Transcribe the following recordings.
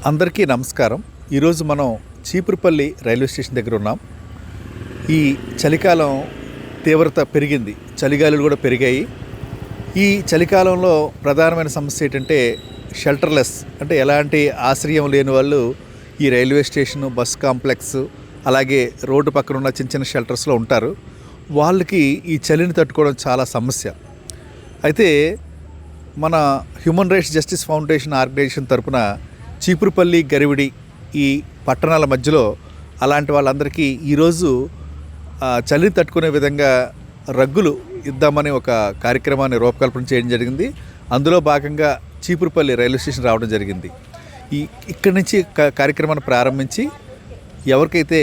అందరికీ నమస్కారం. ఈరోజు మనం చీపురుపల్లి రైల్వే స్టేషన్ దగ్గర ఉన్నాం. ఈ చలికాలం తీవ్రత పెరిగింది, చలిగాలులు కూడా పెరిగాయి. ఈ చలికాలంలో ప్రధానమైన సమస్య ఏంటంటే షెల్టర్లెస్, అంటే ఎలాంటి ఆశ్రయం లేని వాళ్ళు ఈ రైల్వే స్టేషను, బస్ కాంప్లెక్స్, అలాగే రోడ్డు పక్కన ఉన్న చిన్న చిన్న షెల్టర్స్లో ఉంటారు. వాళ్ళకి ఈ చలిని తట్టుకోవడం చాలా సమస్య. అయితే మన human rights justice foundation organisation తరపున చీపురుపల్లి, గరివిడి ఈ పట్టణాల మధ్యలో అలాంటి వాళ్ళందరికీ ఈరోజు చలిని తట్టుకునే విధంగా రగ్గులు ఇద్దామని ఒక కార్యక్రమాన్ని రూపకల్పన చేయడం జరిగింది. అందులో భాగంగా చీపురుపల్లి రైల్వే స్టేషన్ రావడం జరిగింది. ఇక్కడి నుంచి కార్యక్రమాన్ని ప్రారంభించి ఎవరికైతే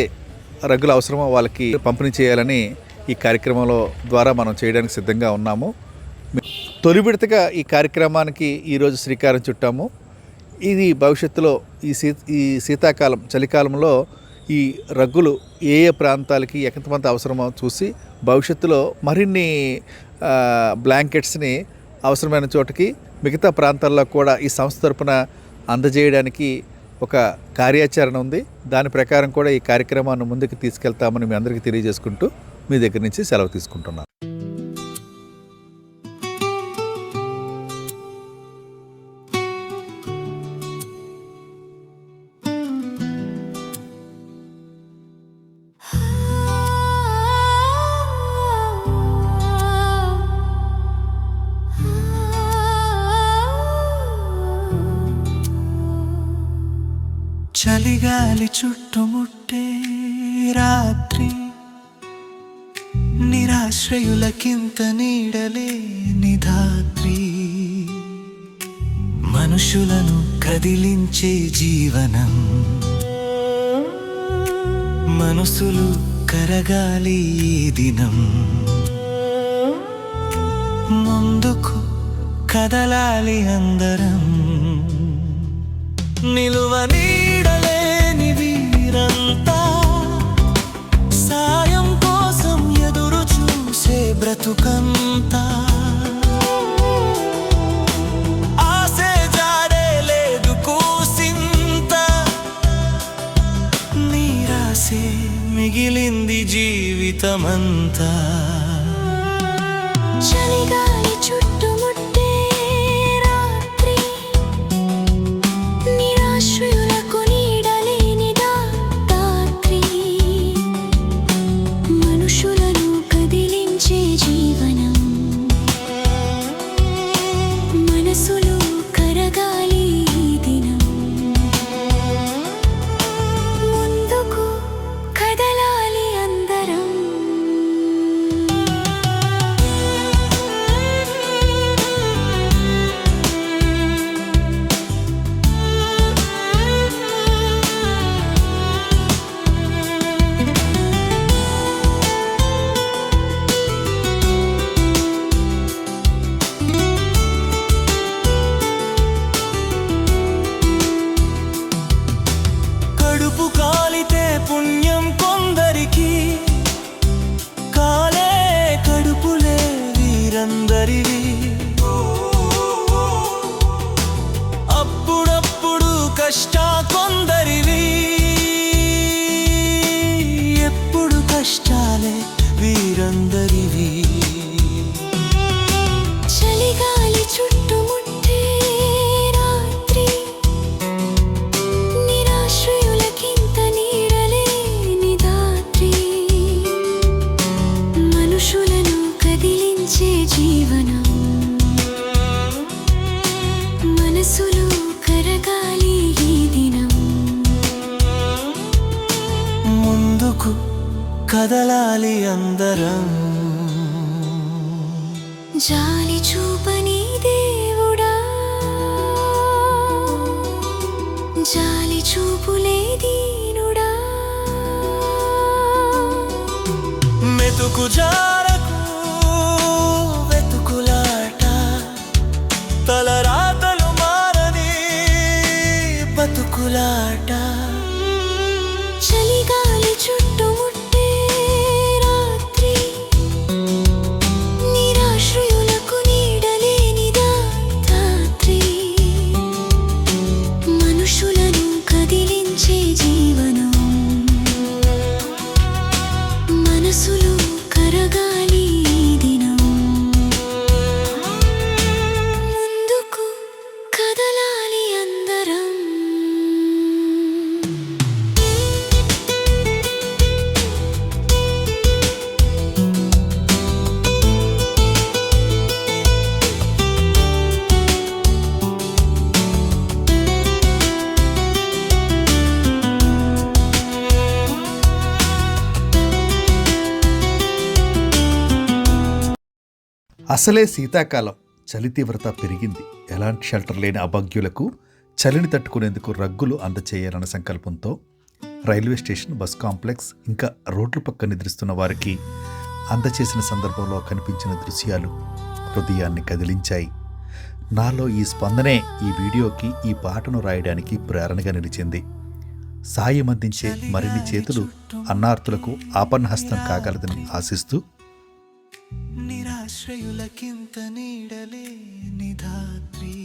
రగ్గులు అవసరమో వాళ్ళకి పంపిణీ చేయాలని ఈ కార్యక్రమంలో ద్వారా మనం చేయడానికి సిద్ధంగా ఉన్నాము. తొలి విడతగా ఈ కార్యక్రమానికి ఈరోజు శ్రీకారం చుట్టాము. ఇది భవిష్యత్తులో ఈ శీతాకాలం, చలికాలంలో ఈ రగ్గులు ఏ ప్రాంతాలకి ఎంతమంది అవసరమో చూసి భవిష్యత్తులో మరిన్ని బ్లాంకెట్స్ని అవసరమైన చోటకి మిగతా ప్రాంతాల్లో కూడా ఈ సంస్థ తరపున అందజేయడానికి ఒక కార్యాచరణ ఉంది. దాని ప్రకారం కూడా ఈ కార్యక్రమాన్ని ముందుకు తీసుకెళ్తామని మీ అందరికీ తెలియజేసుకుంటూ మీ దగ్గర నుంచి సెలవు తీసుకుంటున్నాను. చలిగాలి చుట్టుముట్టే రాత్రి, నిరాశ్రయులకింత నీడలే నిధాత్రి, మనుషులను కదిలించే జీవనం, మనసులు కరగాలి ఈ దినం, ముందుకు కదలాలి అందరం, నిలువ నీడలేని వీరంతా, సాయం కోసం ఎదురు చూసే బ్రతుకంతా, ఆసే జాడే లేదు కూసింత, నీరాసే మిగిలింది జీవితమంతా. చలిగాలి చుట్టుముట్టే రాత్రి, నిరాశ్రయులకు నీడలేని దాత్రి, మనుషులను కదిలించే జీవనం, మనసులు కరగాలి ఈ దినం, ముందుకు కదలాలి అందరం. కడుపు కాలితే పుణ్యం కొందరికి, కాలే కడుపులే వీరందరివి, అప్పుడప్పుడు కష్టా కొందరివి, ఎప్పుడు కష్టాలే వీరందరివి. చలిగాలి చుట్టుముట్టే రాత్రి, నిరాశ్రయులకింత నీడలేని దాత్రి, మనుషులను కదిలించే జీవనం, మనసులు కరగాలి ఈ దినం, ముందుకు కదలాలి అందరం. జాలి చూపని దేవుడా, జాలి చూపులే దీనుడా, మెతుకు జారకు వెతుకులాట, తలరాతలు మారని బతుకులాట. చలిగాలి చుట్టుముట్టే రాత్రి, నిరాశ్రయులకు నీడలేని దాత్రి, మనుషులను అసలే శీతాకాలం, చలి తీవ్రత పెరిగింది. ఎలాంటి షెల్టర్ లేని అభాగ్యులకు చలిని తట్టుకునేందుకు రగ్గులు అందచేయాలన్న సంకల్పంతో రైల్వే స్టేషన్, బస్ కాంప్లెక్స్, ఇంకా రోడ్ల పక్క నిద్రిస్తున్న వారికి అందచేసిన సందర్భంలో కనిపించిన దృశ్యాలు హృదయాన్ని కదిలించాయి. నాలో ఈ స్పందనే ఈ వీడియోకి, ఈ పాటను రాయడానికి ప్రేరణగా నిలిచింది. సాయం అందించే మరిన్ని చేతులు అన్నార్తులకు ఆపన్నహస్తం కాగలదని ఆశిస్తూ నిరాశ్రయులకింత నీడలే నిధాత్రి.